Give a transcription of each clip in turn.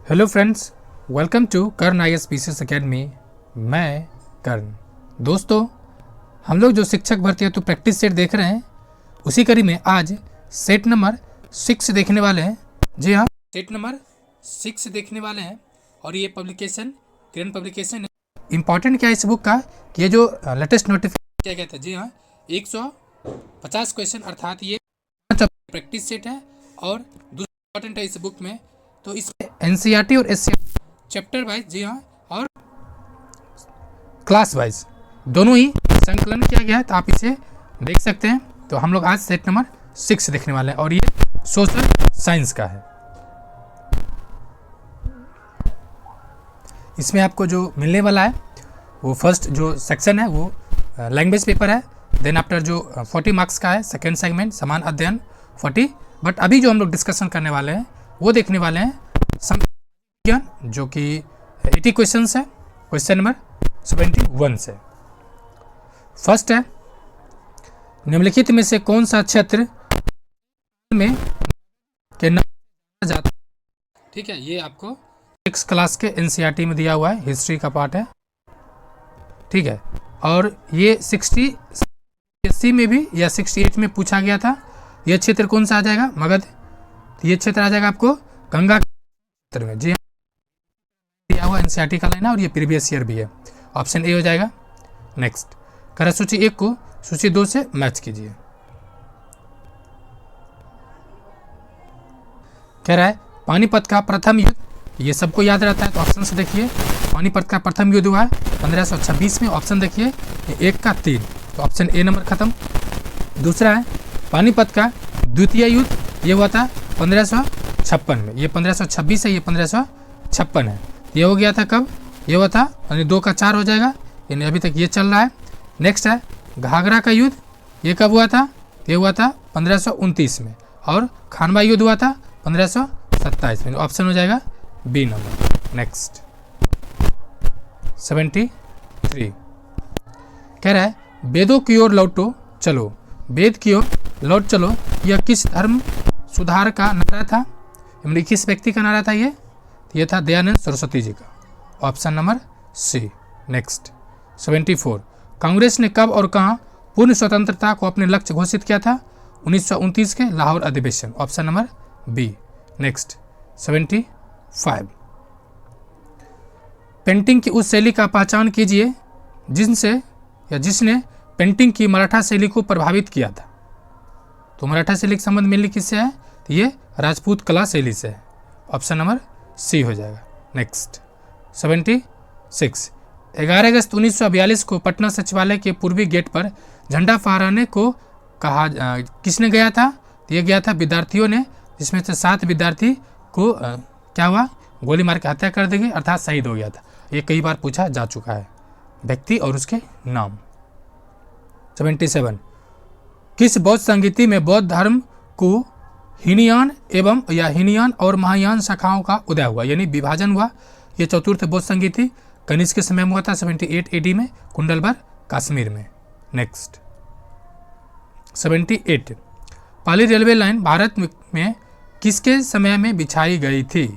Hello friends, welcome to Karn IAS PCS academy. मैं कर्ण। दोस्तों, हम लोग जो शिक्षक भर्ती हेतु प्रैक्टिस सेट देख रहे हैं, उसी कड़ी में आज सेट नंबर 6 देखने वाले हैं। जी हाँ, सेट नंबर 6 देखने वाले हैं और ये पब्लिकेशन किरण पब्लिकेशन है। इम्पॉर्टेंट क्या है इस बुक का कि ये जो लेटेस्ट नोटिफिकेशन किया गया था, जी हाँ, 150 क्वेश्चन अर्थात ये प्रैक्टिस सेट है। और दूसरा इम्पॉर्टेंट है इस बुक में, तो इसमें NCERT और SCERT चैप्टर वाइज, जी हाँ, और क्लास वाइज दोनों ही संकलन किया गया है, तो आप इसे देख सकते हैं। तो हम लोग आज सेट नंबर 6 देखने वाले हैं और ये सोशल साइंस का है। इसमें आपको जो मिलने वाला है वो फर्स्ट जो सेक्शन है वो लैंग्वेज पेपर है। देन आफ्टर जो 40 मार्क्स का है सेकेंड सेगमेंट समान अध्ययन 40। बट अभी जो हम लोग डिस्कशन करने वाले हैं वो देखने वाले हैं विज्ञान, जो कि 80 क्वेश्चन है, क्वेश्चन नंबर 71 से। फर्स्ट है, निम्नलिखित में से कौन सा क्षेत्र में के नाम जाता है। ठीक है, ये आपको 6 क्लास के NCERT में दिया हुआ है, हिस्ट्री का पार्ट है। ठीक है, और ये 60 में भी या 68 में पूछा गया था। ये क्षेत्र कौन सा आ जाएगा? मगध। ये क्षेत्र आ जाएगा आपको गंगा क्षेत्र में। जी हाँ, दिया हुआ NCERT का लाइन है और ये प्रीवियस ईयर भी है। ऑप्शन ए हो जाएगा। नेक्स्ट कह रहा है सूची 1 को सूची 2 से मैच कीजिए। कह रहा है पानीपत का प्रथम युद्ध, ये सबको याद रहता है, तो ऑप्शन से देखिए। पानीपत का प्रथम युद्ध हुआ है 1526 में। ऑप्शन देखिए 1 का 3, तो ऑप्शन ए नंबर खत्म। दूसरा है पानीपत का द्वितीय युद्ध, ये हुआ था 1556 में। ये 1526 है, ये 1556 है। ये हो गया था कब? ये हुआ था, यानी 2 का 4 हो जाएगा, यानी अभी तक ये चल रहा है। नेक्स्ट है घाघरा का युद्ध, ये कब हुआ था? ये हुआ था 1529 में। और खानवा युद्ध हुआ था 1527 में। ऑप्शन हो जाएगा बी नंबर। नेक्स्ट 73 कह रहा है वेदों की ओर लौटो चलो, वेद की ओर लौट चलो, यह किस धर्म सुधार का नारा था? किस व्यक्ति का नारा था? ये था दयानंद सरस्वती जी का। Option number C. Next 74 Congress ने कब और कहां पूर्ण स्वतंत्रता को अपने लक्ष्य घोषित किया था? 1929 के लाहौर अधिवेशन। Option number B. Next 75 painting की उस शैली का पहचान कीजिए जिनसे या जिसने पेंटिंग की मराठा शैली को प्रभावित किया था। तो मराठा शैली का संबंध मेनली किससे है? तो ये राजपूत कला शैली से है। ऑप्शन नंबर सी हो जाएगा। नेक्स्ट 76 11 अगस्त 1942 को पटना सचिवालय के पूर्वी गेट पर झंडा फहराने को कहा किसने गया था? तो ये गया था विद्यार्थियों ने, जिसमें से 7 विद्यार्थी को क्या हुआ? गोली मार के हत्या कर दी गई, अर्थात शहीद हो गया था। ये कई बार पूछा जा चुका है, व्यक्ति और उसके नाम। 77 किस बौद्ध संगीति में बौद्ध धर्म को हीनयान एवं या हीनयान और महायान शाखाओं का उदय हुआ, यानी विभाजन हुआ? ये चतुर्थ बौद्ध संगीति कनिष्क के समय में हुआ था 78 AD में, कुंडलबर कश्मीर में। नेक्स्ट 78 पाली रेलवे लाइन भारत में किसके समय में बिछाई गई थी?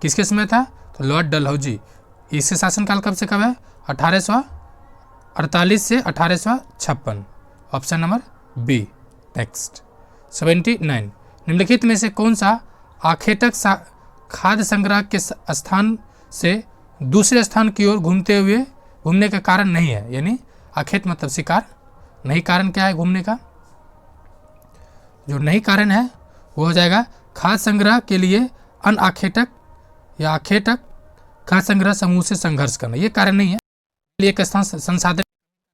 किसके समय था? तो लॉर्ड डलहौजी। इसके शासनकाल कब से कब है? 1848 से 1856। Option number B. नेक्स्ट 79 निम्नलिखित में से कौन सा आखेटक खाद्य संग्रह के स्थान से दूसरे स्थान की ओर घूमने का कारण नहीं है? यानी आखेट मतलब शिकार, नहीं कारण क्या है घूमने का? जो नहीं कारण है वो हो जाएगा खाद्य संग्रह के लिए अन आखेटक या आखेटक खाद्य संग्रह समूह से संघर्ष करना, ये कारण नहीं है। एक स्थान संसाधन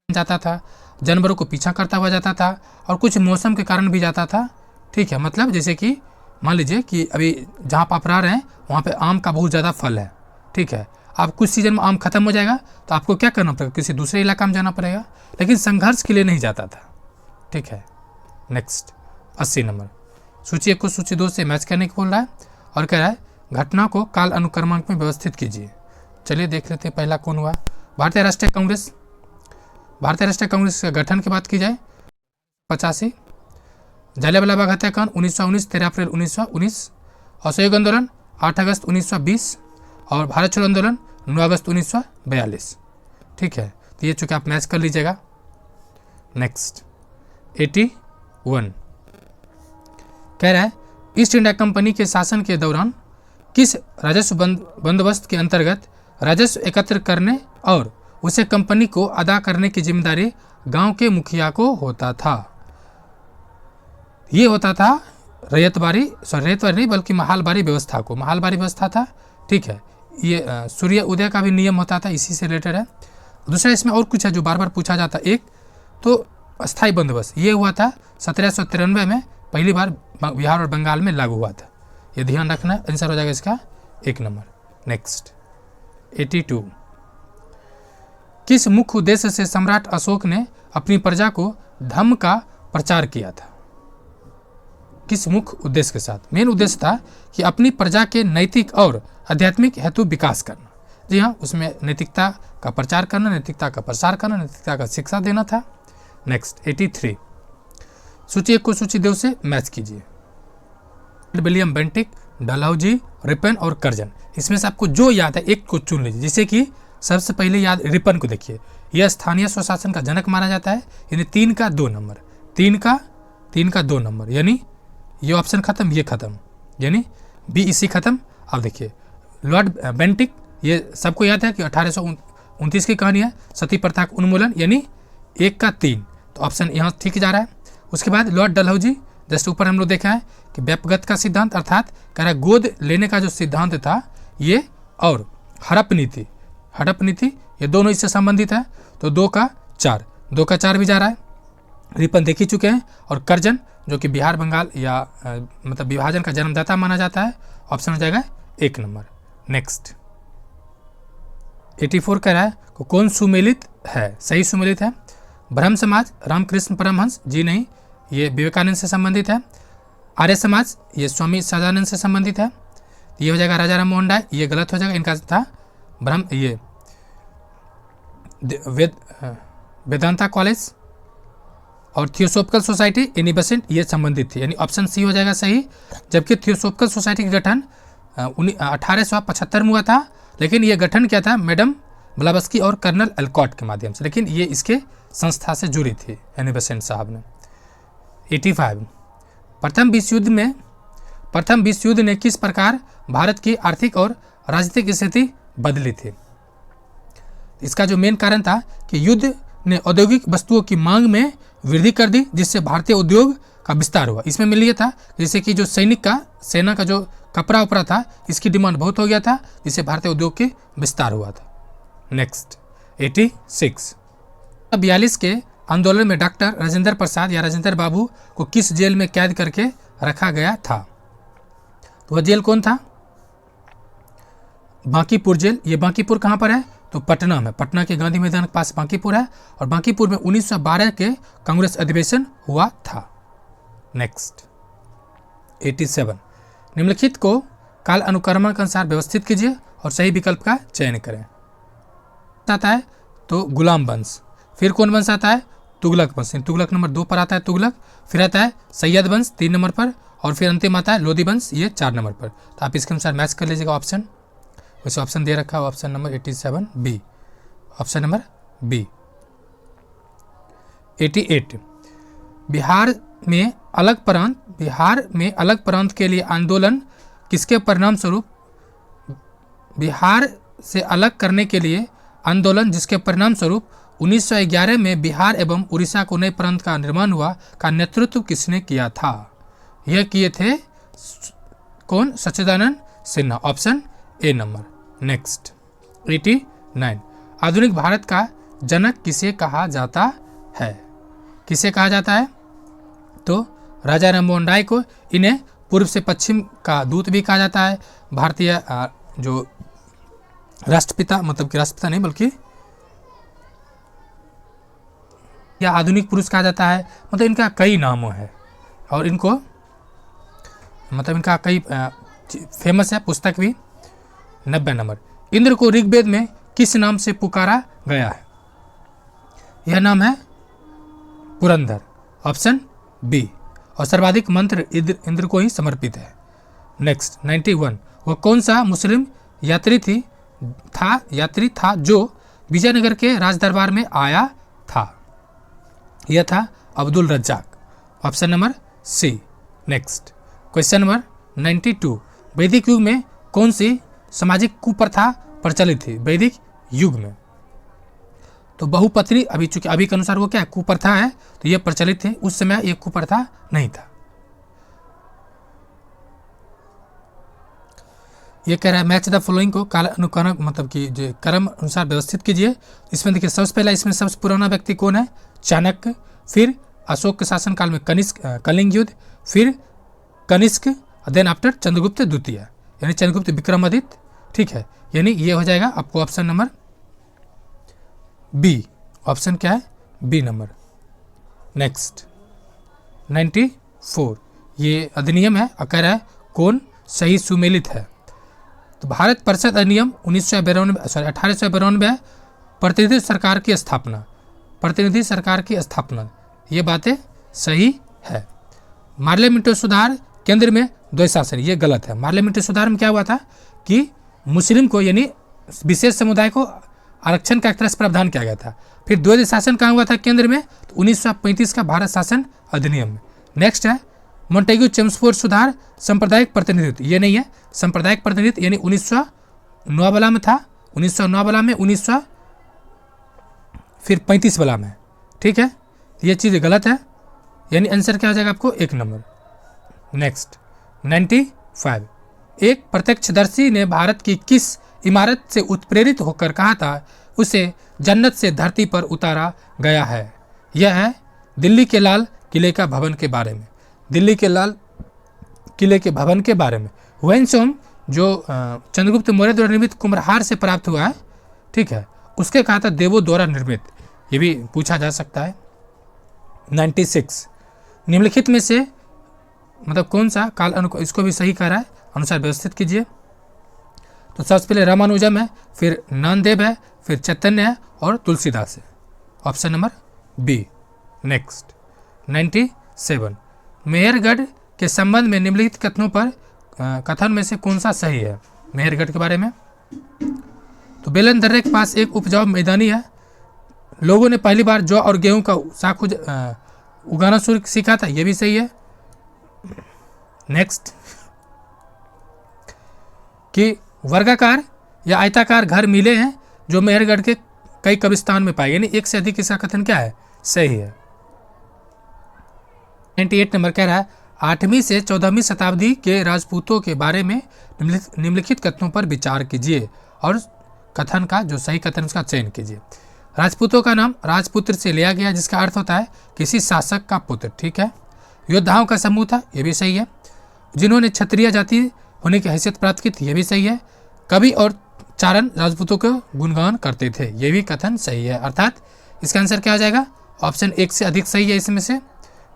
जाता था, जानवरों को पीछा करता हुआ जाता था, और कुछ मौसम के कारण भी जाता था। ठीक है, मतलब जैसे कि मान लीजिए कि अभी जहाँ पर आप रह रहे हैं वहाँ पे आम का बहुत ज़्यादा फल है। ठीक है, आप कुछ सीजन में आम खत्म हो जाएगा तो आपको क्या करना पड़ेगा? किसी दूसरे इलाका में जाना पड़ेगा, लेकिन संघर्ष के लिए नहीं जाता था। ठीक है, नेक्स्ट 80 नंबर सूची 1 को सूची 2 से मैच करने को बोल रहा है और कह रहा है घटना को काल अनुक्रमांक में व्यवस्थित कीजिए। चलिए देख लेते हैं पहला कौन हुआ। भारतीय राष्ट्रीय कांग्रेस। भारतीय राष्ट्रीय कांग्रेस के गठन की बात की जाए 85, जलियांवाला बाग हत्याकांड 1919 13 अप्रैल 1919, असहयोग आंदोलन 8 अगस्त 1920 और भारत छोड़ो आंदोलन 9 अगस्त 1942। ठीक है, तो ये चूँकि आप मैच कर लीजिएगा। नेक्स्ट 81 कह रहा है ईस्ट इंडिया कंपनी के शासन के दौरान किस राजस्व बंदोबस्त के अंतर्गत राजस्व एकत्र करने और उसे कंपनी को अदा करने की जिम्मेदारी गांव के मुखिया को होता था। ये होता था रैयतवारी नहीं बल्कि महालबारी व्यवस्था को, महालबारी व्यवस्था था। ठीक है, ये सूर्य उदय का भी नियम होता था, इसी से रिलेटेड है। दूसरा इसमें और कुछ है जो बार बार पूछा जाता है। एक तो अस्थाई बंदोबस्त, ये हुआ था 1793 में, पहली बार बिहार और बंगाल में लागू हुआ था। ये ध्यान रखना, आंसर हो जाएगा इसका 1 नंबर। नेक्स्ट 82 किस मुख्य उद्देश्य से सम्राट अशोक ने अपनी प्रजा को धम्म का प्रचार किया था? किस मुख्य उद्देश्य के साथ? मेन उद्देश्य था कि अपनी प्रजा के नैतिक और आध्यात्मिक हेतु विकास करना। जी हाँ, उसमें नैतिकता का प्रचार करना, नैतिकता का प्रसार करना, नैतिकता का शिक्षा देना था। नेक्स्ट 83 सूची 1 को सूची 2 से मैच कीजिए। विलियम बेंटिक, डलहौजी, रिपन और कर्जन, इसमें से आपको जो याद है एक को चुन लीजिए। जैसे कि सबसे पहले याद रिपन को देखिए, यह स्थानीय स्वशासन का जनक माना जाता है, यानी 3 का 2 नंबर, 3 का 2 नंबर, यानी ये ऑप्शन खत्म, ये खत्म, यानी बी इसी खत्म। अब देखिए लॉर्ड बेंटिक, ये सबको याद है कि 1829 की कहानी है, सती प्रथा का उन्मूलन, यानी 1 का 3, तो ऑप्शन यहाँ ठीक जा रहा है। उसके बाद लॉर्ड डलहौजी, जस्ट ऊपर हम लोग देखा है कि व्यापगत का सिद्धांत, अर्थात कह रहा है गोद लेने का जो सिद्धांत था ये, और हड़प नीति, ये दोनों इससे संबंधित है। तो 2 का 4 भी जा रहा है। रिपन देख ही चुके हैं। और कर्जन जो कि बिहार बंगाल या मतलब विभाजन का जन्मदाता माना जाता है, ऑप्शन हो जाएगा 1 नंबर। नेक्स्ट 84 कह रहा है को कौन सुमेलित है? सही सुमेलित है ब्रह्म समाज, रामकृष्ण परमहंस, जी नहीं, ये विवेकानंद से संबंधित है। आर्य समाज, ये स्वामी सदानंद से संबंधित है। ये हो जाएगा राजा राम मोहन राय, ये गलत हो जाएगा, इनका था ब्रह्म, ये वेदांता कॉलेज और थियोसोफिकल सोसाइटी एनी बेसेंट, ये संबंधित थी, यानी ऑप्शन सी हो जाएगा सही। जबकि थियोसोफिकल सोसाइटी का गठन 1875 में हुआ था, लेकिन ये गठन क्या था? मैडम ब्लावस्की और कर्नल एल्कॉट के माध्यम से, लेकिन ये इसके संस्था से जुड़ी थी एनी बेसेंट साहब ने। 85 प्रथम विश्व युद्ध ने किस प्रकार भारत की आर्थिक और राजनीतिक स्थिति बदली थी? इसका जो मेन कारण था कि युद्ध ने औद्योगिक वस्तुओं की मांग में वृद्धि कर दी, जिससे भारतीय उद्योग का विस्तार हुआ। इसमें मिल लिया था जैसे कि जो सेना का जो कपड़ा उपड़ा था, इसकी डिमांड बहुत हो गया था, जिससे भारतीय उद्योग के विस्तार हुआ था। नेक्स्ट 86 42 के आंदोलन में डॉक्टर राजेंद्र प्रसाद या राजेंद्र बाबू को किस जेल में कैद करके रखा गया था? तो वह जेल कौन था? बांकीपुर जेल। ये बांकीपुर कहाँ पर है? तो पटना में, पटना के गांधी मैदान के पास बांकीपुर है, और बांकीपुर में 1912 के कांग्रेस अधिवेशन हुआ था। नेक्स्ट 87 निम्नलिखित को काल अनुक्रम के अनुसार व्यवस्थित कीजिए और सही विकल्प का चयन करें। आता है तो गुलाम वंश, फिर कौन वंश आता है? तुगलक वंश, तुगलक नंबर 2 पर आता है तुगलक, फिर आता है सैयद वंश 3 नंबर पर, और फिर अंतिम आता है लोधी वंश, ये 4 नंबर पर। तो आप इसके अनुसार मैच कर लीजिएगा ऑप्शन, वैसे ऑप्शन दे रखा है option number 87 B, option number B. 88 Bihar में अलग प्रांत के लिए आंदोलन किसके परिणाम स्वरूप? बिहार से अलग करने के लिए आंदोलन जिसके परिणाम स्वरूप 1911 में बिहार एवं उड़ीसा को नए प्रांत का निर्माण हुआ, का नेतृत्व किसने किया था? यह किए थे कौन? Sachchidanand Sinha, option A number. Next 89 आधुनिक भारत का जनक किसे कहा जाता है? किसे कहा जाता है? तो राजा राममोहन राय को। इन्हें पूर्व से पश्चिम का दूत भी कहा जाता है। भारतीय जो राष्ट्रपिता, मतलब कि राष्ट्रपिता नहीं बल्कि या आधुनिक पुरुष कहा जाता है, मतलब इनका कई नामों है, और इनको मतलब इनका कई फेमस है पुस्तक भी। 90 नंबर इंद्र को ऋग्वेद में किस नाम से पुकारा गया है? यह नाम है पुरंदर, ऑप्शन बी, और सर्वाधिक मंत्र इंद्र को ही समर्पित है। नेक्स्ट 91 वह कौन सा मुस्लिम यात्री था जो विजयनगर के राजदरबार में आया था? यह था Abdul Razzaq. Option number C. Next question number 92। वैदिक युग में कौन सी सामाजिक कुप्रथा प्रचलित थी? वैदिक युग में तो बहुपत्नी, अभी के अनुसार वो क्या है, कुप्रथा है, तो ये प्रचलित थे। उस समय ये कुप्रथा नहीं था। ये कह रहा है मैच द फॉलोइंग को काल अनुक्रम मतलब कि जो क्रम अनुसार व्यवस्थित कीजिए। इसमें देखिए सबसे पहला, इसमें सबसे पुराना व्यक्ति कौन है? चाणक्य। फिर अशोक के शासनकाल में कलिंग युद्ध, फिर कनिष्क, देन आफ्टर चंद्रगुप्त द्वितीय यानी चंद्रगुप्त विक्रमादित्य। ठीक है, यानी ये हो जाएगा आपको ऑप्शन नंबर बी। ऑप्शन क्या है? B number. नेक्स्ट 94। ये अधिनियम है, कह रहा है कौन सही सुमेलित है? तो भारत परिषद अधिनियम 1892 प्रतिनिधि सरकार की स्थापना, ये बातें सही है। पार्लियामेंट्री सुधार केंद्र में द्वैशासन, ये गलत है। पार्लियामेंट्री सुधार में क्या हुआ था कि मुस्लिम को यानी विशेष समुदाय को आरक्षण का एक तरह से प्रावधान किया गया था। फिर द्वैध शासन कहाँ हुआ था केंद्र में? तो 1935 का भारत शासन अधिनियम में। नेक्स्ट है मोंटेग्यू चेम्सफोर्ड सुधार सांप्रदायिक प्रतिनिधित्व, ये नहीं है। सांप्रदायिक प्रतिनिधित्व यानी 1909 वाला में था, 1909 वाला में, 1900 फिर 35 वाला में। ठीक है, ये चीज़ गलत है, यानी आंसर क्या हो जाएगा आपको? एक नंबर। नेक्स्ट 95। एक प्रत्यक्षदर्शी ने भारत की किस इमारत से उत्प्रेरित होकर कहा था उसे जन्नत से धरती पर उतारा गया है? यह है दिल्ली के लाल किले का भवन के बारे में। दिल्ली के लाल किले के भवन के बारे में वैनसोम जो चंद्रगुप्त मौर्य द्वारा निर्मित कुम्भहार से प्राप्त हुआ है, ठीक है, उसके कहा था देवों द्वारा निर्मित, ये भी पूछा जा सकता है। 96। निम्नलिखित में से मतलब कौन सा काल इसको भी सही कह रहा है, अनुसार व्यवस्थित कीजिए। तो सबसे पहले रामानुजम है, फिर नानदेव है, फिर चैतन्य है और तुलसीदास है। Option number B. Next 97। Mehrgarh के संबंध में निम्नलिखित कथन में से कौन सा सही है? मेहरगढ़ के बारे में तो बेलन दर्रे के पास एक उपजाऊ मैदानी है, लोगों ने पहली बार जौ और गेहूं का साख उगाना शुरू सीखा था, यह भी सही है। नेक्स्ट कि वर्गाकार या आयताकार घर मिले हैं जो मेहरगढ़ के कई कब्रिस्तान में पाए, यानी एक से अधिक इसका कथन क्या है? सही है। 98 नंबर कह रहा है 8वीं से 14वीं शताब्दी के राजपूतों के बारे में निम्नलिखित कथनों पर विचार कीजिए और कथन का जो सही कथन उसका चयन कीजिए। राजपूतों का नाम राजपुत्र से लिया गया जिसका अर्थ होता है किसी शासक का पुत्र। ठीक है। योद्धाओं का समूह था, यह भी सही है। जिन्होंने क्षत्रिय जाति होने की हैसियत प्राप्त की थी, यह भी सही है। कवि और चारण राजपूतों को गुणगान करते थे, यह भी कथन सही है। अर्थात इसका आंसर क्या हो जाएगा? ऑप्शन एक से अधिक सही है इसमें से।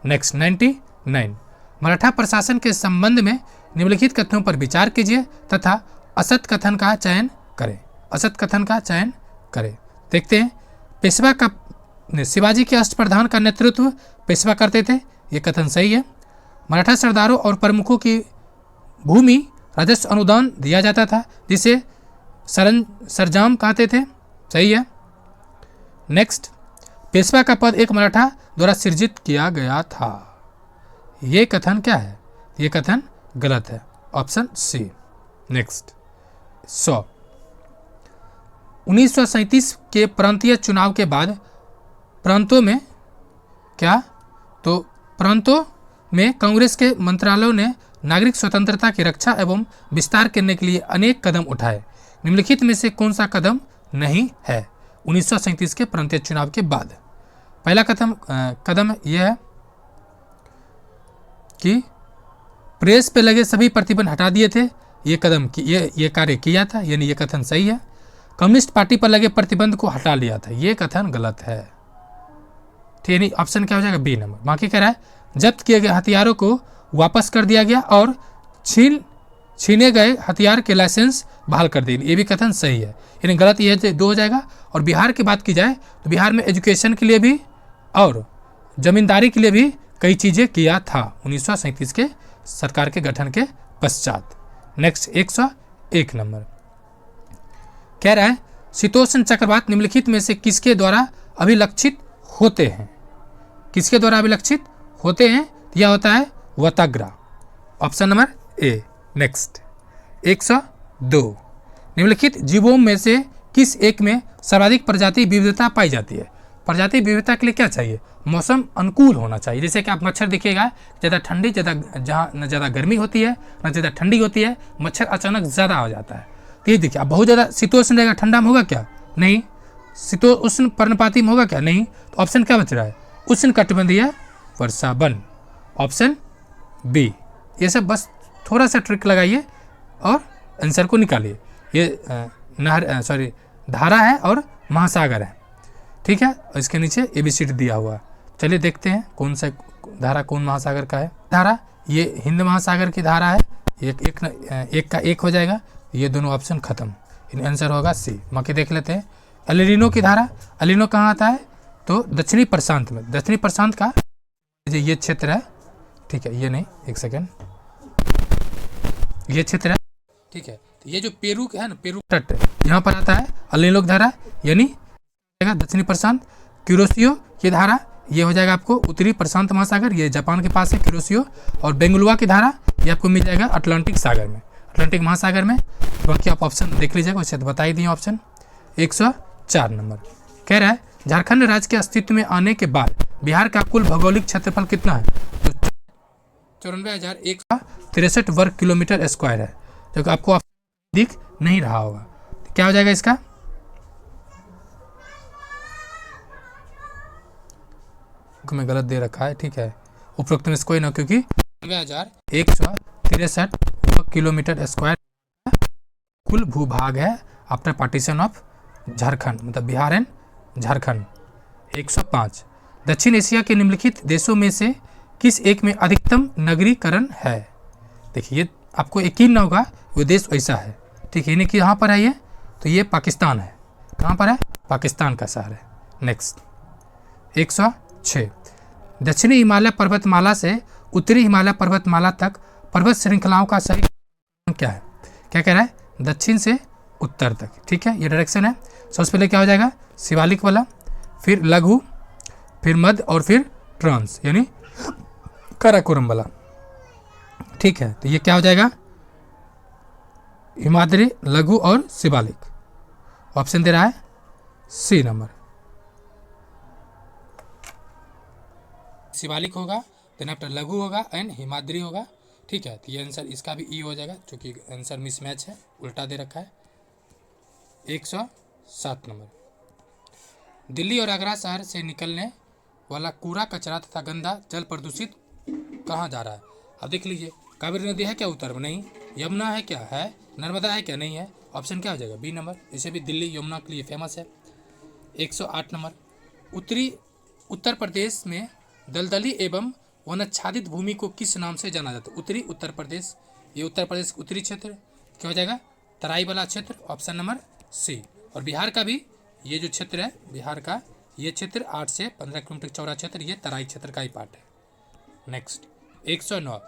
नेक्स्ट 99। मराठा प्रशासन के संबंध में निम्नलिखित कथनों पर विचार कीजिए तथा असत कथन का चयन करें। असत कथन का चयन करें। देखते हैं। पेशवा का शिवाजी के अष्टप्रधान का नेतृत्व पेशवा करते थे, ये कथन सही है। मराठा सरदारों और प्रमुखों की भूमि राजस्व अनुदान दिया जाता था जिसे सरंजाम कहते थे, सही है। नेक्स्ट, पेशवा का पद एक मराठा द्वारा सृजित किया गया था, ये कथन क्या है? ये कथन गलत है, ऑप्शन सी। नेक्स्ट 100। 1937 के प्रांतीय चुनाव के बाद प्रांतों में क्या? तो प्रांतों में कांग्रेस के मंत्रालयों ने नागरिक स्वतंत्रता की रक्षा एवं विस्तार करने के लिए अनेक कदम उठाए। निम्नलिखित में से कौन सा कदम नहीं है 1937 के प्रांतीय चुनाव के बाद? पहला कदम यह है कि प्रेस पे लगे सभी प्रतिबंध हटा दिए थे, ये कदम ये कार्य किया था, यानी ये कथन सही है। कम्युनिस्ट पार्टी पर लगे प्रतिबंध को हटा लिया था, ये कथन गलत है। ठीक है, ऑप्शन क्या हो जाएगा? B number. बाकी कह रहा है जब्त किए गए हथियारों को वापस कर दिया गया और छीने गए हथियार के लाइसेंस बहाल कर दिए, ये भी कथन सही है, यानी गलत ये दो हो जाएगा। और बिहार की बात की जाए तो बिहार में एजुकेशन के लिए भी और जमींदारी के लिए भी कई चीज़ें किया था 1937 के सरकार के गठन के पश्चात। Next 1 number. कह रहा है शीतोष्ण चक्रवात निम्नलिखित में से किसके द्वारा अभिलक्षित होते हैं? किसके द्वारा अभिलक्षित होते हैं? यह होता है वताग्रा, ऑप्शन नंबर ए। नेक्स्ट 102, निम्नलिखित जीवों में से किस एक में सर्वाधिक प्रजाति विविधता पाई जाती है? प्रजाति विविधता के लिए क्या चाहिए? मौसम अनुकूल होना चाहिए। जैसे कि आप मच्छर देखिएगा, ज़्यादा ठंडी, जहाँ न ज़्यादा गर्मी होती है न ज़्यादा ठंडी होती है, मच्छर अचानक ज़्यादा हो जाता है। तो ये देखिए, अब बहुत ज़्यादा शीतोष्ण रहेगा, ठंडा में होगा क्या? नहीं। शीतोष्ण पर्णपाती में होगा क्या? नहीं। तो ऑप्शन क्या बच रहा है? उष्ण कटिबंधीय वर्षा वन, ऑप्शन बी। ये सब बस थोड़ा सा ट्रिक लगाइए और आंसर को निकालिए। ये धारा है और महासागर है, ठीक है। और इसके नीचे ABCD दिया हुआ। चलिए देखते हैं कौन सा धारा कौन महासागर का है। धारा ये हिंद महासागर की धारा है। एक का एक हो जाएगा, ये दोनों ऑप्शन खत्म। इन आंसर होगा सी। बाकी देख लेते हैं एलिनो की धारा। एलिनो कहाँ आता है? तो दक्षिणी प्रशांत में। दक्षिणी प्रशांत का ये क्षेत्र है, ठीक है। ये नहीं, एक सेकेंड, ये क्षेत्र है, ठीक है। तो ये जो पेरू है ना, पेरू तट, यहाँ पर आता है एलिनो की धारा, यानी दक्षिणी प्रशांत। क्यूरोसियो की धारा ये हो जाएगा आपको उत्तरी प्रशांत महासागर, ये जापान के पास है क्यूरोसियो। और बेंगलुआ की धारा ये आपको मिल जाएगा अटलांटिक सागर में, अटलांटिक महासागर में। बाकी आप ऑप्शन देख लीजिएगा, वैसे तो बता ही दिए ऑप्शन। 104 नंबर कह रहा है झारखंड राज्य के अस्तित्व में आने के बाद बिहार का कुल भौगोलिक क्षेत्रफल कितना है? तो 94,163 वर्ग किलोमीटर स्क्वायर है, जो कि आपको दिख नहीं रहा होगा। तो क्या हो जाएगा इसका? में गलत दे रखा है, ठीक है। उपरोक्त में कोई ना, क्योंकि 9163 वर्ग किलोमीटर स्क्वायर कुल भूभाग है आफ्टर पार्टीशन ऑफ झारखंड, मतलब बिहार एंड झारखंड। 105, दक्षिण एशिया के निम्नलिखित देशों में से किस एक में अधिकतम नगरीकरण है? देखिए, ये आपको यकीन ना होगा, वो देश ऐसा है, ठीक है। यानी कि यहाँ पर है ये, तो ये पाकिस्तान है। कहाँ पर है? पाकिस्तान का शहर है। नेक्स्ट 106, दक्षिणी हिमालय पर्वतमाला से उत्तरी हिमालय पर्वतमाला तक पर्वत श्रृंखलाओं का सही क्या है? क्या कह रहा है? दक्षिण से उत्तर तक, ठीक है। ये डायरेक्शन है। सबसे पहले क्या हो जाएगा? शिवालिक वाला, फिर लघु, फिर मध्य और फिर ट्रांस, यानी काराकोरम वाला, ठीक है। तो ये क्या हो जाएगा? हिमाद्री, लघु और शिवालिक। ऑप्शन दे रहा है सी नंबर, शिवालिक होगा, देन आफ्टर लघु होगा एंड हिमाद्री होगा, ठीक है। तो ये आंसर इसका भी ई हो जाएगा, क्योंकि आंसर मिसमैच है, उल्टा दे रखा है। 107 नंबर, दिल्ली और आगरा शहर से निकलने वाला कूड़ा कचरा तथा गंदा जल प्रदूषित कहाँ जा रहा है? अब देख लीजिए, कावेरी नदी है क्या उत्तर में? नहीं। यमुना है क्या? है। नर्मदा है क्या? नहीं है। ऑप्शन क्या हो जाएगा? B number. इसे भी दिल्ली यमुना के लिए फेमस है। 108 नंबर, उत्तर प्रदेश में दलदली एवं वनाच्छादित भूमि को किस नाम से जाना जाता है? उत्तरी उत्तर प्रदेश, ये उत्तर प्रदेश उत्तरी क्षेत्र क्या हो जाएगा? तराई वाला क्षेत्र, ऑप्शन नंबर सी। और बिहार का भी ये जो क्षेत्र है, बिहार का ये क्षेत्र 8 से 15 किलोमीटर चौड़ा क्षेत्र, ये तराई क्षेत्र का ही पार्ट है। नेक्स्ट 109,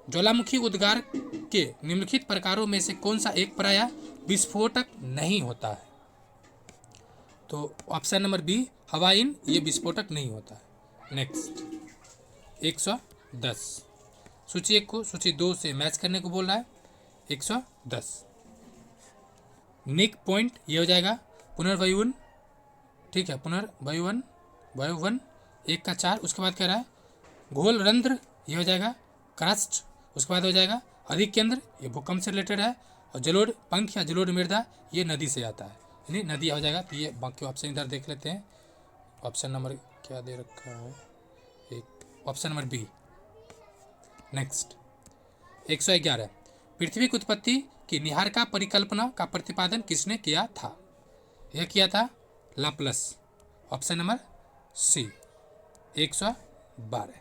ज्वालामुखी उद्गार के निम्नलिखित प्रकारों में से कौन सा एक प्रायः विस्फोटक नहीं होता है? तो ऑप्शन नंबर बी हवाइन, ये विस्फोटक नहीं होता है। नेक्स्ट 110, सूची 1 को सूची 2 से मैच करने को बोल रहा है। 110, निक पॉइंट ये हो जाएगा पुनर्वायुवन, ठीक है। पुनर्वायुवन, वायुवन 1 का 4। उसके बाद कह रहा है घोल रंध्र, ये हो जाएगा क्रस्ट। उसके बाद हो जाएगा अधिक केंद्र, ये भूकंप से रिलेटेड है। और जलोढ़ पंख या जलोढ़ मृदा, ये नदी से आता है, यानी नदी हो जाएगा। तो ये बाकी ऑप्शन इधर देख लेते हैं। ऑप्शन नंबर क्या दे रखा है? एक ऑप्शन नंबर बी। नेक्स्ट 111, पृथ्वी की उत्पत्ति की निहारिका परिकल्पना का प्रतिपादन किसने किया था? यह किया था लाप्लास, ऑप्शन नंबर सी। 112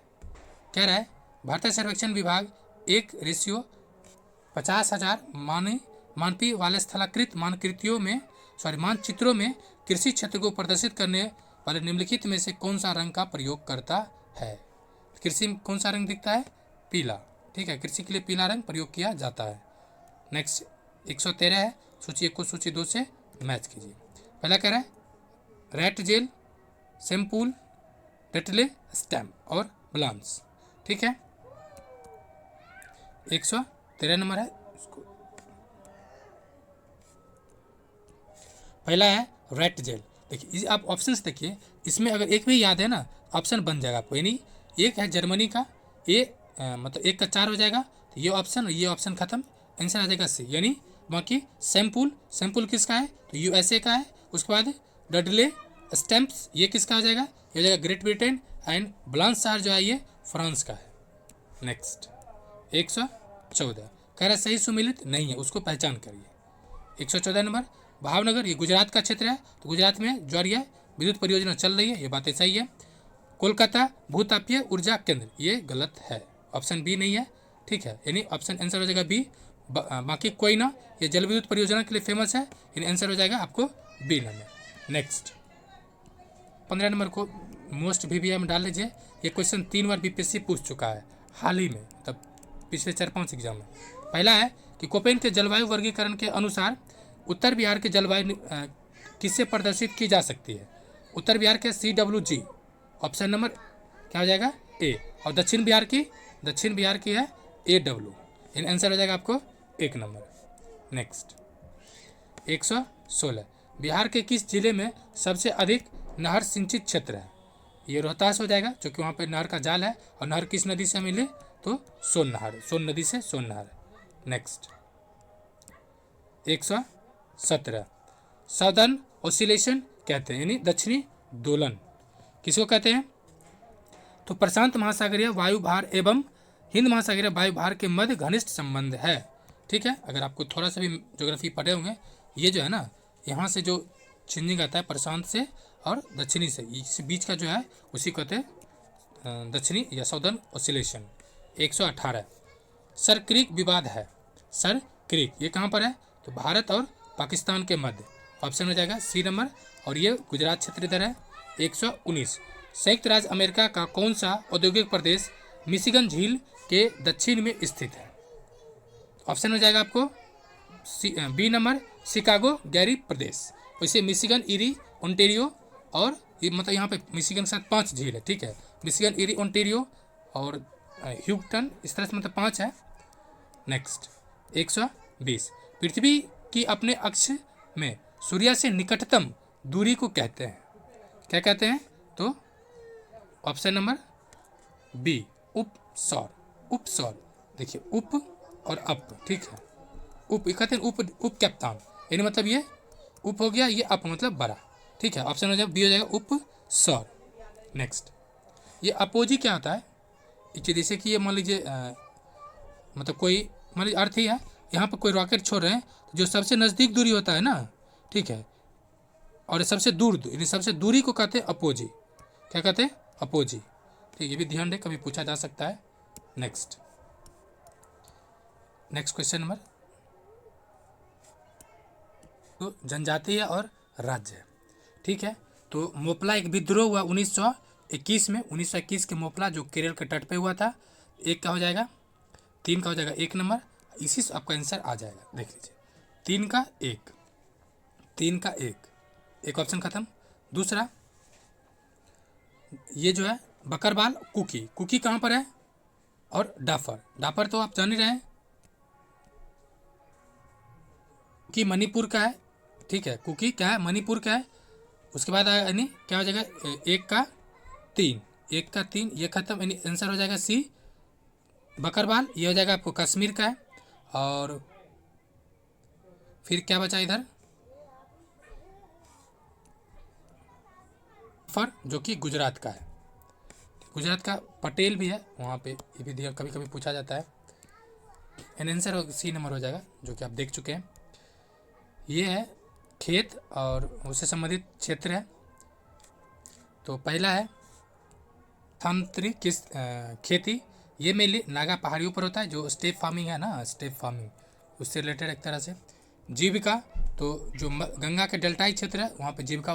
कह रहा है भारतीय सर्वेक्षण विभाग 1:50,000 मानपी वाले स्थलाकृत मानचित्रों में कृषि क्षेत्र को प्रदर्शित करने वाले निम्नलिखित में से कौन सा रंग का प्रयोग करता है? कृषि में कौन सा रंग दिखता है? पीला, ठीक है। कृषि के लिए पीला रंग प्रयोग किया जाता है। नेक्स्ट 113 है, सूची 1 को सूची 2 से मैच कीजिए। पहला कह रहा है रैट जेल, सेम्पूल, टेटले, स्टैम्प और ब्लांस। ठीक है, 113 नंबर है इसको। पहला है रैट जेल। देखिए आप ऑप्शंस देखिए, इसमें अगर एक भी याद है ना ऑप्शन बन जाएगा आपको, यानी एक है जर्मनी का, ये मतलब एक का 4 हो जाएगा, तो ये ऑप्शन और ये ऑप्शन खत्म, आंसर आ जाएगा सी। यानी बाकी सैम्पूल, सैम्पूल किसका है तो यूएसए का है। उसके बाद डडले स्टैम्प्स, ये किसका आ जाएगा, ये हो जाएगा ग्रेट ब्रिटेन। एंड ब्लांसार जो है ये फ्रांस का है। नेक्स्ट 114 कह रहा है सही सुमिलित नहीं है, उसको पहचान करिए। 114 नंबर भावनगर, ये गुजरात का क्षेत्र है, तो गुजरात में ज्वारीय विद्युत परियोजना चल रही है, ये बातें सही है। कोलकाता भूतापीय ऊर्जा केंद्र, ये गलत है, ऑप्शन बी नहीं है। ठीक है, यानी ऑप्शन आंसर हो जाएगा बी। बाकी कोई ना, ये जल विद्युत परियोजना के लिए फेमस है, यानी आंसर हो जाएगा आपको बी नंबर। नेक्स्ट 15 नंबर को मोस्ट VVI में डाल लीजिए। ये क्वेश्चन 3 बार बीपीएससी पूछ चुका है हाल ही में, तब पिछले 4-5 एग्जाम में। पहला है कि कोपेन के जलवायु वर्गीकरण के अनुसार उत्तर बिहार की जलवायु किससे प्रदर्शित की जा सकती है। उत्तर बिहार के CWG, ऑप्शन नंबर क्या हो जाएगा ए। और दक्षिण बिहार की है AW, इन आंसर हो जाएगा आपको 1 नंबर। नेक्स्ट 116 बिहार के किस जिले में सबसे अधिक नहर सिंचित क्षेत्र है। ये रोहतास हो जाएगा, क्योंकि वहाँ पे नहर का जाल है। और नहर किस नदी से मिले तो सोन नहर, सोन नदी से सोन नहर। नेक्स्ट 117 सदर्न ऑसिलेशन कहते हैं, यानी दक्षिणी दोलन किसको कहते हैं तो प्रशांत महासागरीय वायु भार एवं हिंद महासागरीय वायु भार के मध्य घनिष्ठ संबंध है। ठीक है, अगर आपको थोड़ा सा भी ज्योग्राफी पढ़े होंगे, ये जो है ना यहाँ से जो चेंजिंग आता है प्रशांत से और दक्षिणी से, इस बीच का जो है उसी कहते हैं दक्षिणी या साउदर्न ऑसिलेशन। 118 सर क्रीक विवाद है। सर क्रीक ये कहाँ पर है तो भारत और पाकिस्तान के मध्य, ऑप्शन हो जाएगा सी नंबर। और ये गुजरात क्षेत्र इधर है। 119 संयुक्त राज्य अमेरिका का कौन सा औद्योगिक प्रदेश मिशिगन झील के दक्षिण में स्थित है। ऑप्शन हो जाएगा आपको बी नंबर शिकागो गैरी प्रदेश। वैसे मिशिगन, इरी, ओंटेरियो और मतलब यहाँ पे मिशिगन के साथ 5 झील है। ठीक है, मिशिगन, इरी, ओंटेरियो और ह्यूस्टन, इस तरह से मतलब 5 है। नेक्स्ट 120 पृथ्वी की अपने अक्ष में सूर्य से निकटतम दूरी को कहते हैं, क्या कहते हैं तो ऑप्शन नंबर बी उपसौर। उपसौर देखिए उप और अप, ठीक है, उप कहते हैं उप कैप्तान, यानी मतलब ये उप हो गया, ये अप मतलब बड़ा। ठीक है, ऑप्शन हो जाएगा बी हो जाएगा उपसौर। नेक्स्ट ये अपोजी क्या होता है, जैसे कि ये मान लीजिए मतलब कोई मान लीजिए अर्थ ही है, यहाँ पर कोई रॉकेट छोड़ रहे हैं, तो जो सबसे नज़दीक दूरी होता है ना, ठीक है, और सबसे दूर यानी सबसे दूरी को कहते हैं अपोजी। क्या कहते हैं अपोजी। ठीक, ये भी ध्यान दें, कभी पूछा जा सकता है। नेक्स्ट क्वेश्चन नंबर तो जनजातीय और राज्य। ठीक है, तो मोपला एक विद्रोह हुआ 1921 में, 1921 के मोपला जो केरल के तट पे हुआ था। 1 का हो जाएगा, 3 का हो जाएगा 1 नंबर, इसी से आपका आंसर आ जाएगा। देख लीजिए 3 का 1, 3 का 1, एक ऑप्शन खत्म। दूसरा ये जो है बकरवाल कुकी कहाँ पर है, और डाफर तो आप जान ही रहे हैं कि मणिपुर का है। ठीक है, कुकी क्या है मणिपुर का है। उसके बाद यानी क्या हो जाएगा 1 का 3, ये खत्म, यानी आंसर हो जाएगा सी बकरवाल। ये हो जाएगा आपको कश्मीर का है। और फिर क्या बचा इधर फर, जो कि गुजरात का है। गुजरात का पटेल भी है वहाँ पे, ये भी दिया, कभी कभी पूछा जाता है। एन आंसर सी नंबर हो जाएगा, जो कि आप देख चुके हैं। ये है खेत और उससे संबंधित क्षेत्र है। तो पहला है स्थानांतरित किस खेती, ये मेनली नागा पहाड़ियों पर होता है, जो स्टेप फार्मिंग है ना, स्टेप फार्मिंग उससे रिलेटेड एक तरह से। जीविका, तो जो गंगा के डेल्टाई क्षेत्र है वहाँ पे जीविका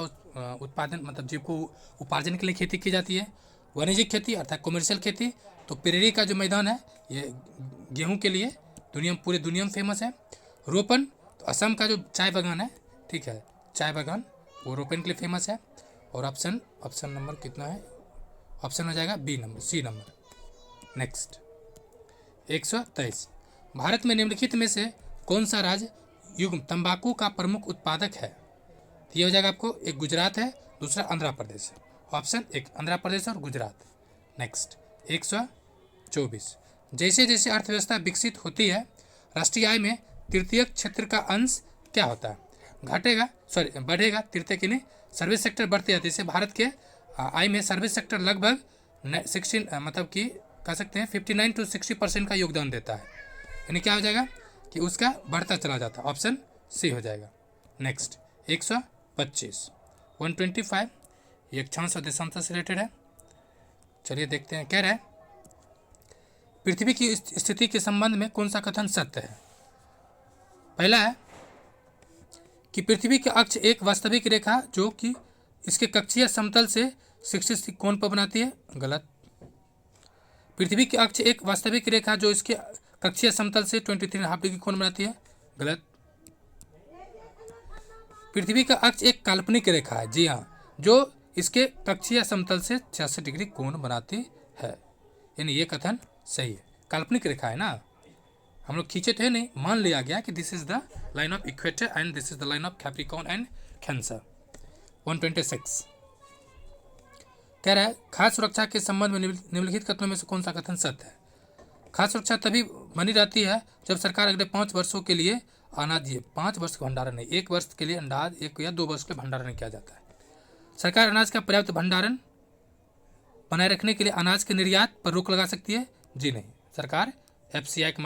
उत्पादन मतलब जीव को उपार्जन के लिए खेती की जाती है। वाणिज्यिक खेती अर्थात कमर्शियल खेती, तो प्रेरी का जो मैदान है ये गेहूं के लिए पूरे दुनिया में फेमस है। रोपण, तो असम का जो चाय बागान है, ठीक है, चाय बागान वो रोपण के लिए फेमस है। और ऑप्शन नंबर कितना है, ऑप्शन हो जाएगा B number, C number. Next 123, Bharat में निम्नलिखित में से कौन सा राज्य युग्म तंबाकू का प्रमुख उत्पादक है? तो ये हो जाएगा आपको, एक गुजरात है, दूसरा आंध्र प्रदेश है। ऑप्शन एक आंध्र प्रदेश और गुजरात। नेक्स्ट 124, जैसे जैसे अर्थव्यवस्था विकसित होती है राष्ट्रीय आय में तृतीयक क्षेत्र का अंश क्या होता है? घटेगा, सॉरी बढ़ेगा, तृतीय की नहीं, सर्विस सेक्टर बढ़ते जाते हैं। जैसे भारत के आय में सर्विस सेक्टर लगभग 16 मतलब कि कह सकते हैं 59 to 60% का योगदान देता है, यानी क्या हो जाएगा कि उसका बढ़ता चला जाता है। ऑप्शन सी हो जाएगा। नेक्स्ट 125, 125 ये अक्षांश और देशांश से रिलेटेड है। चलिए देखते हैं, कह रहा है पृथ्वी की स्थिति के संबंध में कौन सा कथन सत्य है? पहला है कि पृथ्वी के अक्ष एक वास्तविक रेखा जो कि इसके कक्षीय समतल से 60 कोण पर बनाती है। गलत। पृथ्वी के अक्ष एक वास्तविक रेखा जो इसके कक्षीय समतल से 23.5 डिग्री कोण बनाती है। गलत। पृथ्वी का अक्ष एक काल्पनिक रेखा है, जी हाँ, जो इसके कक्षीय समतल से 66 डिग्री कोण बनाती है, यानी ये कथन सही है। काल्पनिक रेखा है ना, हम लोग खींचे थे नहीं, मान लिया गया कि this is the line of equator and this is the line of Capricorn and cancer. 126 कह रहा है खाद्य सुरक्षा के संबंध में निम्नलिखित कथनों में से कौन सा कथन सत्य है? खाद्य सुरक्षा तभी बनी रहती है जब सरकार अगले 5 वर्षों के लिए अनाज, ये 5 वर्ष का भंडारण नहीं, 1 वर्ष के लिए अनाज, 1 या 2 वर्ष के भंडारण किया जाता है। सरकार अनाज का पर्याप्त भंडारण बनाए रखने के लिए अनाज के निर्यात पर रोक लगा सकती है? जी नहीं, सरकार एफसीआई के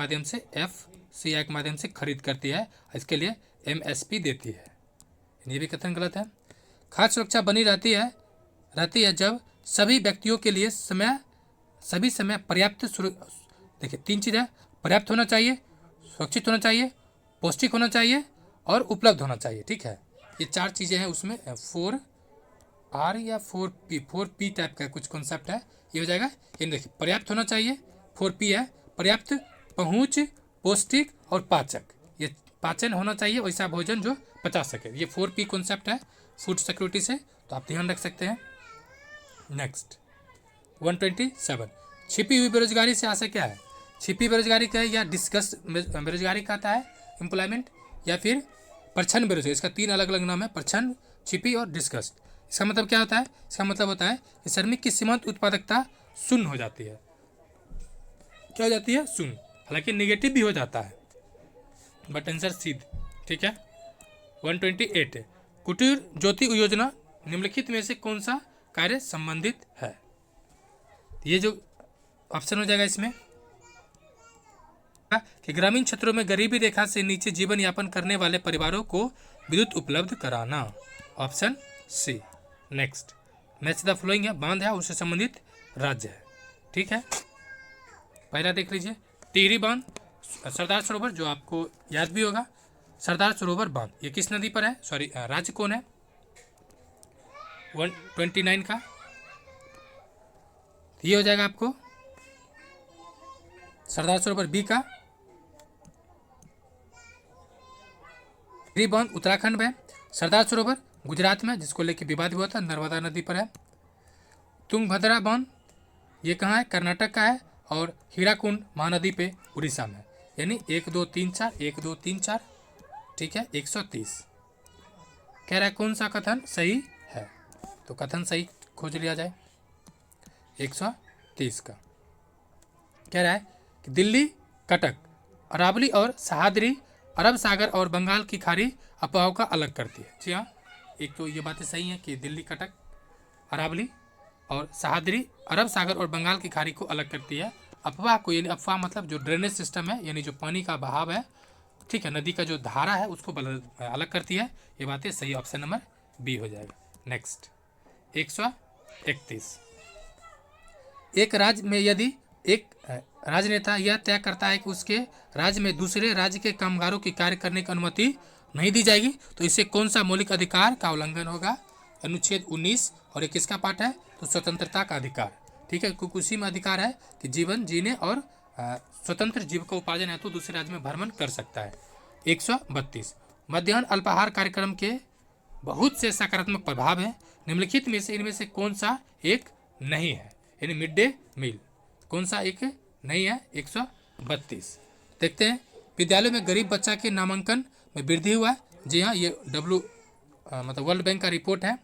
माध्यम से खरीद करती है, इसके लिए एमएसपी देती है। ये भी कथन गलत है। खाद्य सुरक्षा बनी रहती है जब सभी व्यक्तियों के लिए सभी समय पर्याप्त, देखिए 3 चीज़ है, पर्याप्त होना चाहिए, सुरक्षित होना चाहिए, पौष्टिक होना चाहिए और उपलब्ध होना चाहिए। ठीक है, ये 4 चीज़ें हैं, उसमें 4R या 4P टाइप का कुछ कॉन्सेप्ट है, ये हो जाएगा। ये देखिए पर्याप्त होना चाहिए, 4P है, पर्याप्त, पहुंच, पौष्टिक और पाचक। ये पाचन होना चाहिए, वैसा भोजन जो पचा सके। ये 4P कॉन्सेप्ट है फूड सिक्योरिटी से, तो आप ध्यान रख सकते हैं। नेक्स्ट 127, छिपी हुई बेरोजगारी से आशय क्या है? छिपी बेरोजगारी का है या डिस्कस बेरोजगारी कहता है एम्प्लॉयमेंट, या फिर प्रच्छन्न बेरोजगारी। इसका 3 अलग अलग नाम है, प्रच्छन्न, छिपी और डिस्कस। इसका मतलब क्या होता है? इसका मतलब होता है कि श्रमिक की सीमांत उत्पादकता शून्य हो जाती है। क्या हो जाती है? शून्य। हालांकि नेगेटिव भी हो जाता है, बट आंसर सीध। ठीक है। 128, कुटीर ज्योति योजना निम्नलिखित में से कौन सा कार्य संबंधित है? ये जो ऑप्शन हो जाएगा इसमें कि ग्रामीण क्षेत्रों में गरीबी रेखा से नीचे जीवन यापन करने वाले परिवारों को विद्युत उपलब्ध कराना। Option C. Next, match the following है, बांध है, उससे संबंधित राज्य है। ठीक है, पहला देख लीजिए, टिहरी बांध, सरदार सरोवर, जो आपको याद भी होगा, सरदार सरोवर बांध, ये किस नदी पर है? सॉरी, राज्य कौन है? 129 का ये हो जाएगा आपको सरदार सरोवर बी का। टिहरी बांध उत्तराखंड में, सरदार सरोवर गुजरात में, जिसको लेकर विवाद हुआ था, नर्मदा नदी पर है। तुंगभद्रा बांध ये कहाँ है? कर्नाटक का है। और हीराकुंड महानदी पे उड़ीसा में, यानी 1 2 3 4 1 2 3 4। ठीक है, 130 कह रहा है कौन सा कथन सही है? तो कथन सही खोज लिया जाए। 130 का कह रहा है कि दिल्ली, कटक, अरावली और सहाद्री अरब सागर और बंगाल की खाड़ी अफवाहों का अलग करती है। जी हाँ, एक तो ये बातें सही हैं कि दिल्ली, कटक, अरावली और सहाद्री अरब सागर और बंगाल की खाड़ी को अलग करती है। अफवाह को, यानी अफवाह मतलब जो ड्रेनेज सिस्टम है, यानी जो पानी का बहाव है, ठीक है, नदी का जो धारा है, उसको अलग करती है। ये बातें सही, ऑप्शन नंबर बी हो जाएगा। नेक्स्ट 131, एक राज्य में यदि एक राजनेता यह तय करता है कि उसके राज्य में दूसरे राज्य के कामगारों की कार्य करने की अनुमति नहीं दी जाएगी, तो इससे कौन सा मौलिक अधिकार का उल्लंघन होगा? अनुच्छेद 19 और 21 का पाठ है, तो स्वतंत्रता का अधिकार। ठीक है, क्योंकि उसी में अधिकार है कि जीवन जीने और स्वतंत्र जीविका उपार्जन हेतु दूसरे राज्य में भ्रमण कर सकता है। 132, मध्याह्न अल्पाहार कार्यक्रम के बहुत से सकारात्मक प्रभाव हैं, निम्नलिखित में से इनमें से कौन सा एक नहीं है, यानी मिड डे मील कौन सा एक नहीं है। 132 देखते हैं, विद्यालयों में गरीब बच्चा के नामांकन में वृद्धि हुआ है। जी हाँ, ये मतलब वर्ल्ड बैंक का रिपोर्ट है।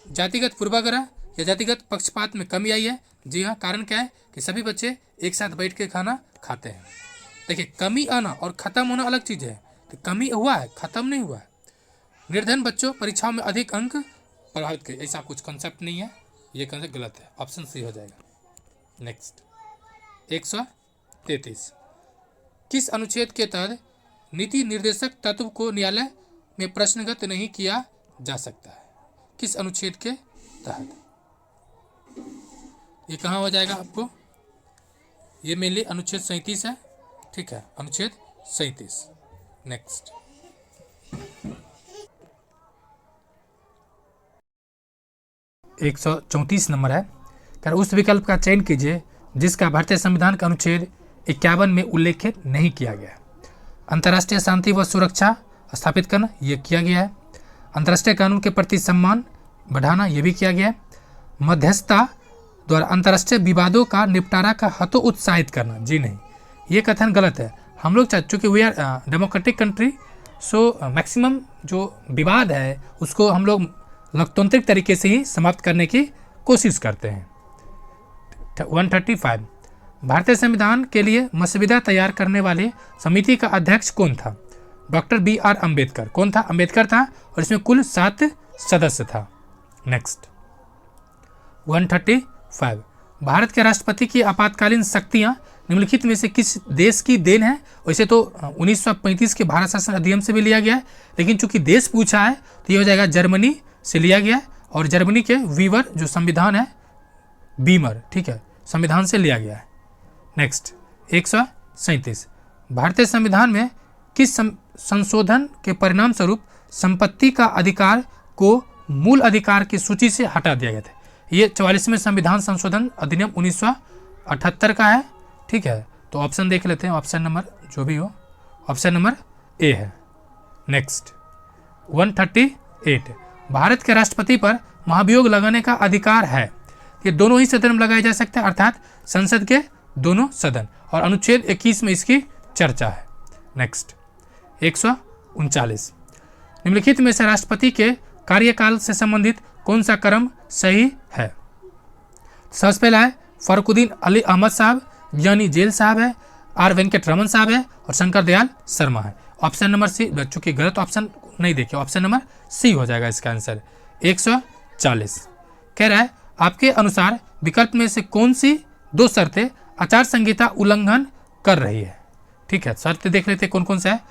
जातिगत पूर्वाग्रह या जातिगत पक्षपात में कमी आई है। जी हाँ, कारण क्या है कि सभी बच्चे एक साथ बैठ के खाना खाते हैं। देखिए, कमी आना और ख़त्म होना अलग चीज़ है, तो कमी हुआ है, ख़त्म नहीं हुआ है। निर्धन बच्चों परीक्षाओं में अधिक अंक प्रभावित करे, ऐसा कुछ कंसेप्ट नहीं है, ये कंसेप्ट गलत है, ऑप्शन सी हो जाएगा। नेक्स्ट 133 किस अनुच्छेद के तहत नीति निर्देशक तत्व को न्यायालय में प्रश्नगत नहीं किया जा सकता है? किस अनुच्छेद के तहत? ये कहाँ हो जाएगा आपको? ये मेनली अनुच्छेद 37 है, ठीक है, अनुच्छेद 37। नेक्स्ट 134 नंबर है, कर उस विकल्प का चयन कीजिए जिसका भारतीय संविधान का अनुच्छेद 51 में उल्लेखित नहीं किया गया है। अंतर्राष्ट्रीय शांति व सुरक्षा स्थापित करना, ये किया गया है। अंतर्राष्ट्रीय कानून के प्रति सम्मान बढ़ाना, ये भी किया गया है। मध्यस्थता द्वारा अंतर्राष्ट्रीय विवादों का निपटारा का हेतु उत्साहित करना, जी नहीं, ये कथन गलत है। हम लोग चूँकि we are democratic country, so maximum जो विवाद है उसको हम लोग लोकतांत्रिक तरीके से ही समाप्त करने की कोशिश करते हैं। 135 भारतीय संविधान के लिए मसविदा तैयार करने वाले समिति का अध्यक्ष कौन था? Doctor BR Ambedkar. कौन था? अम्बेडकर था, और इसमें कुल 7 सदस्य था। नेक्स्ट 135 भारत के राष्ट्रपति की आपातकालीन शक्तियां निम्नलिखित में से किस देश की देन है? वैसे तो 1935 के भारत शासन अधिनियम से भी लिया गया है, लेकिन चूंकि देश पूछा है तो ये हो जाएगा जर्मनी से लिया गया है, और जर्मनी के वीवर जो संविधान है, बीमर, ठीक है, संविधान से लिया गया है। नेक्स्ट 137 भारतीय संविधान में किस संशोधन के परिणाम स्वरूप संपत्ति का अधिकार को मूल अधिकार की सूची से हटा दिया गया था? ये 44वें संविधान संशोधन अधिनियम 1978 का है, ठीक है। तो ऑप्शन देख लेते हैं, ऑप्शन नंबर जो भी हो, ऑप्शन नंबर ए है। नेक्स्ट 138 भारत के राष्ट्रपति पर महाभियोग लगाने का अधिकार है। ये दोनों ही सदन में लगाया जा सकता है, अर्थात संसद के दोनों सदन, और अनुच्छेद 21 में इसकी चर्चा है। नेक्स्ट 139 निम्नलिखित में से राष्ट्रपति के कार्यकाल से संबंधित कौन सा क्रम सही है? सबसे पहला है फरुखुद्दीन अली अहमद साहब, ज्ञानी जेल साहब है, R वेंकटरमन साहब है, और शंकर दयाल शर्मा है। ऑप्शन नंबर सी, चूंकि गलत ऑप्शन नहीं देखे, ऑप्शन नंबर सी हो जाएगा इसका आंसर। 140 कह रहा है आपके अनुसार विकल्प में से कौन सी 2 शर्तें आचार संहिता उल्लंघन कर रही है? ठीक है, शर्तें देख लेते कौन कौन सा है।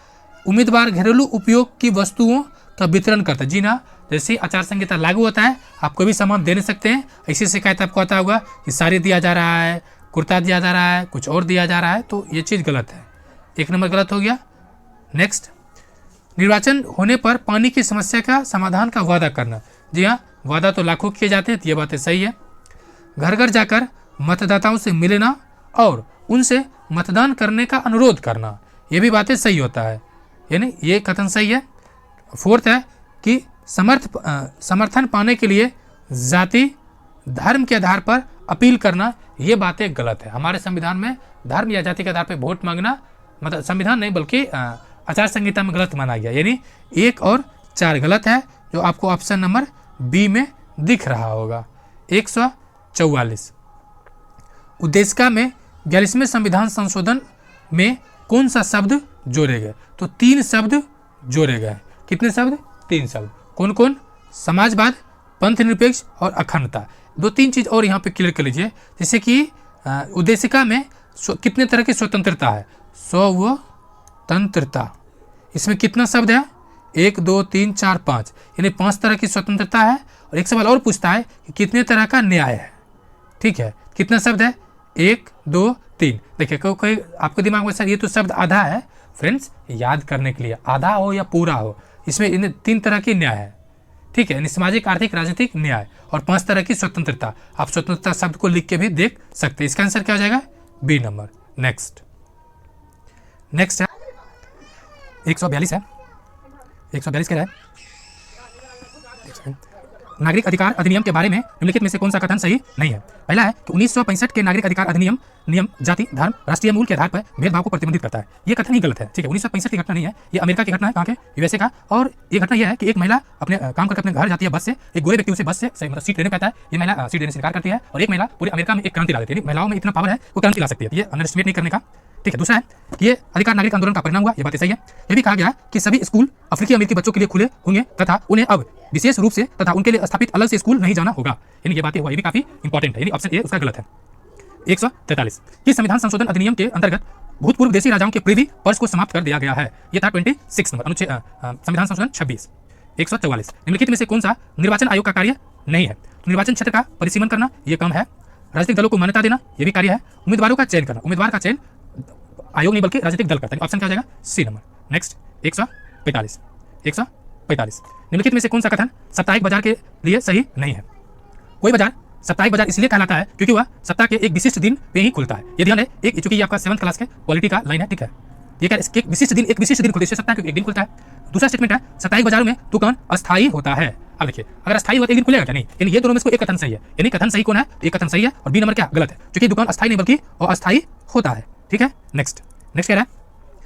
उम्मीदवार घरेलू उपयोग की वस्तुओं का वितरण करता है। जी ना, जैसे ही आचार संहिता लागू होता है आप कोई भी सामान दे नहीं सकते हैं। ऐसी शिकायत आपको आता होगा कि साड़ी दिया जा रहा है, कुर्ता दिया जा रहा है, कुछ और दिया जा रहा है, तो ये चीज़ गलत है। 1 नंबर गलत हो गया। नेक्स्ट निर्वाचन होने पर पानी की समस्या का समाधान का वादा करना। जी हाँ, वादा तो लाखों किए जाते हैं, तो ये बातें सही है। घर घर जाकर मतदाताओं से मिलना और उनसे मतदान करने का अनुरोध करना, ये भी बातें सही होता है, यानी ये कथन सही है। 4th है कि समर्थन पाने के लिए जाति धर्म के आधार पर अपील करना, ये बातें गलत है। हमारे संविधान में धर्म या जाति के आधार पर वोट मांगना, मतलब संविधान नहीं बल्कि आचार संहिता में गलत माना गया, यानी 1 और 4 गलत है, जो आपको ऑप्शन नंबर बी में दिख रहा होगा। 144 उद्देशिका में 42वें संविधान संशोधन में कौन सा शब्द जोड़े गए? तो 3 शब्द जोड़े गए। कितने शब्द? 3 शब्द। कौन कौन? समाजवाद, पंथ निरपेक्ष और अखंडता। 2-3 चीज़ और यहाँ पे क्लियर कर लीजिए, जैसे कि उद्देशिका में कितने तरह की स्वतंत्रता है? स्वतंत्रता, इसमें कितना शब्द है? 1 2 3 4 5, यानी 5 तरह की स्वतंत्रता है। और एक सवाल और पूछता है कि कितने तरह का न्याय है। ठीक है, कितना शब्द है? 1 2 3। देखिए कोई आपके दिमाग में सर ये तो शब्द आधा है, फ्रेंड्स याद करने के लिए, आधा हो या पूरा हो, इसमें इन 3 तरह की न्याय है। ठीक है, यानी सामाजिक, आर्थिक, राजनीतिक न्याय, और 5 तरह की स्वतंत्रता। आप स्वतंत्रता शब्द को लिख के भी देख सकते हैं। इसका आंसर क्या हो जाएगा? B number. नेक्स्ट है 142 है, 142 कह रहा है नागरिक अधिकार अधिनियम के बारे में निम्नलिखित में से कौन सा कथन सही नहीं है। पहला है कि 1965 के नागरिक अधिकार अधिनियम नियम जाति धर्म राष्ट्रीय मूल के आधार पर भेदभाव को प्रतिबंधित करता है। ये कथन ही गलत है। ठीक है, 1965 की घटना नहीं है, ये अमेरिका की घटना है। कहाँ के? यूएसए का। और ये घटना यह है कि एक महिला अपने काम करके अपने घर जाती है बस से, एक गोरे व्यक्ति उसे बस से मतलब सीट लेने पाता है, ये महिला सीट देने से इनकार करती है और एक महिला पूरे अमेरिका में एक क्रांति ला देती है। महिलाओं में इतना पावर है वो क्रांति ला सकती है, ये अंडर एस्टिमेट नहीं करने का। ठीक है, दूसरा है कि ये अधिकार नागरिक आंदोलन का परिणाम हुआ, ये बात सही है। ये भी कहा गया कि सभी स्कूल अफ्रीकी अमेरिकी बच्चों के लिए खुले होंगे तथा उन्हें अब विशेष रूप से तथा उनके लिए स्थापित अलग से स्कूल नहीं जाना होगा। यानी ये बातें हुआ, ये भी काफी इंपॉर्टेंट है। यानी ऑप्शन ए उसका गलत है। 143 कि संविधान संशोधन अधिनियम के अंतर्गत भूतपूर्व देशी राजाओं के प्रीवी पर्स को समाप्त कर दिया गया है। ये था 26 नंबर अनुच्छेद संविधान संशोधन 26। 144 निम्नलिखित में से कौन सा निर्वाचन आयोग का कार्य नहीं है। तो निर्वाचन क्षेत्र का परिसीमन करना ये कम है। राजनीतिक दलों को मान्यता देना ये भी कार्य है। उम्मीदवारों का चयन करना, उम्मीदवार का चयन आयोग नहीं बल्कि राजनीतिक दल करता है। ऑप्शन क्या हो जाएगा? सी नंबर। नेक्स्ट 145 निम्नलिखित में से कौन सा कथन साप्ताहिक बाजार के लिए सही नहीं है। कोई बाजार साप्ताहिक बाजार इसलिए कहलाता है क्योंकि वह सप्ताह के एक विशिष्ट दिन पे ही खुलता है। ये ध्यान है, एक चूंकि आपका 7th क्लास के क्वालिटी का लाइन है। ठीक है, ये क्या एक विशिष्ट दिन खुलता है, सप्ताह के एक दिन खुलता है। दूसरा स्टेटमेंट है साप्ताहिक बाजारों में दुकान अस्थायी होता है। अब देखिए, अगर अस्थायी हुआ तो एक दिन खुलेगा क्या? नहीं। यानी ये दोनों में से एक कथन सही है। यानी कथन सही कौन है? एक कथन सही है और बी नंबर क्या गलत है, क्योंकि दुकान अस्थायी नहीं बल्कि अस्थायी होता है। ठीक है, नेक्स्ट कह रहा है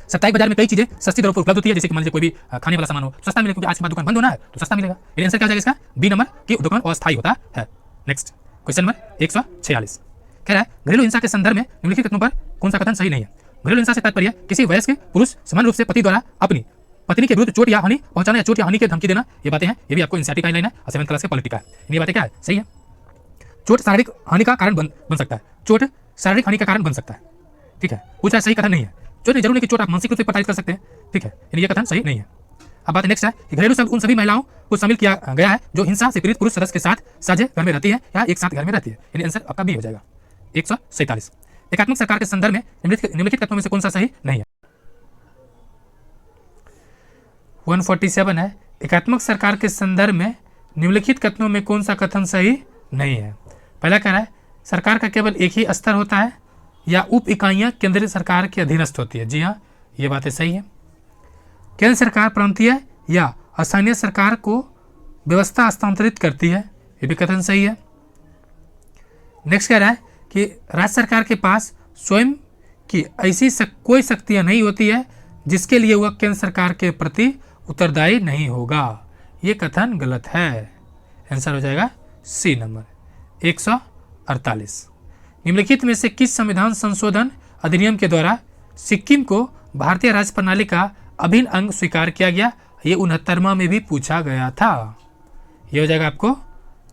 साप्ताहिक बाजार में कई चीजें सस्ती दरों पर उपलब्ध होती है, जैसे कि मान लीजिए कोई भी खाने वाला सामान हो सस्ता मिलेगा, क्योंकि आज के बाद दुकान बंद होना है तो सस्ता मिलेगा। ये आंसर क्या हो जाएगा इसका? बी नंबर की दुकान अस्थायी होता है। नेक्स्ट क्वेश्चन नंबर 146 कह रहा है घरेलू हिंसा के संदर्भ में निम्नलिखित कथनों पर कौन सा कथन सही नहीं है। घरेलू हिंसा से तात्पर्य किसी वयस्क पुरुष समान रूप से पति द्वारा अपनी पत्नी के विरुद्ध चोट या हानि पहुंचाना या चोट या हानि की धमकी देना, ये बातें हैं। ये भी आपको एनसीईआरटी गाइडलाइन है और 7th क्लास के पॉलिटी का है। ये बातें क्या है? सही है। चोट शारीरिक हानि का कारण बन सकता है, चोट शारीरिक हानि का कारण बन सकता है। ठीक है, पूछा सही कथन नहीं है। चोट नहीं जरूर नहीं कि चोट आप मानसिक रूप से प्रताड़ित कर सकते हैं। ठीक है, ये कथन सही नहीं है। अब बात नेक्स्ट है कि घरेलू उन सभी महिलाओं को शामिल किया गया है जो हिंसा से पीड़ित पुरुष सदस्य के साथ साझे घर में रहती है या एक साथ घर में रहती है। यानी आंसर आपका बी हो जाएगा। 147 एकात्मक सरकार के संदर्भ में निम्नलिखित कथनों में से कौन सा सही नहीं है। 147 है एकात्मक सरकार के संदर्भ में निम्नलिखित कथनों में कौन सा कथन सही नहीं है। पहला कह रहा है सरकार का केवल एक ही स्तर होता है या उप इकाइयां केंद्रीय सरकार के अधीनस्थ होती है। जी हाँ, ये बातें सही है। केंद्र सरकार प्रांतीय या स्थानीय सरकार को व्यवस्था हस्तांतरित करती है, ये भी कथन सही है। नेक्स्ट कह रहा है कि राज्य सरकार के पास स्वयं की ऐसी कोई शक्तियां नहीं होती है जिसके लिए वह केंद्र सरकार के प्रति उत्तरदायी नहीं होगा। ये कथन गलत है। आंसर हो जाएगा सी नंबर। 148 निम्नलिखित में से किस संविधान संशोधन अधिनियम के द्वारा सिक्किम को भारतीय राज्य प्रणाली का अभिन्न अंग स्वीकार किया गया। ये 69वां में भी पूछा गया था। ये हो जाएगा आपको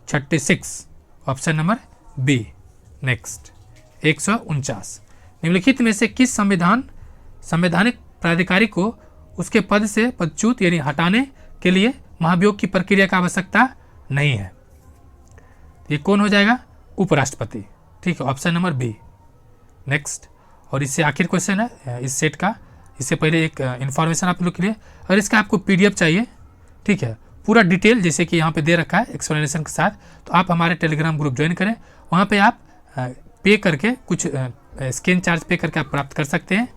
36 ऑप्शन नंबर बी। नेक्स्ट 149 निम्नलिखित में से किस संवैधानिक प्राधिकारी को उसके पद से पदच्युत यानी हटाने के लिए महाभियोग की प्रक्रिया की आवश्यकता नहीं है। ये कौन हो जाएगा? उपराष्ट्रपति। ठीक है, ऑप्शन नंबर बी। नेक्स्ट और इससे आखिर क्वेश्चन है इस सेट का। इससे पहले एक इन्फॉर्मेशन आप लोग के लिए, अगर इसका आपको पीडीएफ चाहिए, ठीक है, पूरा डिटेल जैसे कि यहाँ पे दे रखा है एक्सप्लेनेशन के साथ, तो आप हमारे टेलीग्राम ग्रुप ज्वाइन करें। वहाँ पे आप पे करके कुछ स्कैन चार्ज पे करके आप प्राप्त कर सकते हैं।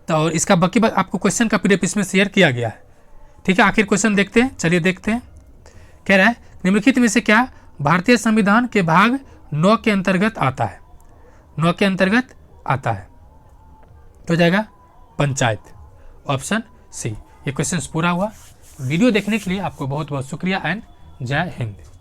तो और इसका बाकी आपको क्वेश्चन का पीडीएफ इसमें शेयर किया गया है। ठीक है, आखिर क्वेश्चन देखते हैं। चलिए देखते हैं। कह रहा है निम्नलिखित में से क्या भारतीय संविधान के भाग 9 के अंतर्गत आता है। 9 के अंतर्गत आता है तो जाएगा पंचायत, ऑप्शन सी। ये क्वेश्चन पूरा हुआ। वीडियो देखने के लिए आपको बहुत बहुत शुक्रिया एंड जय हिंद।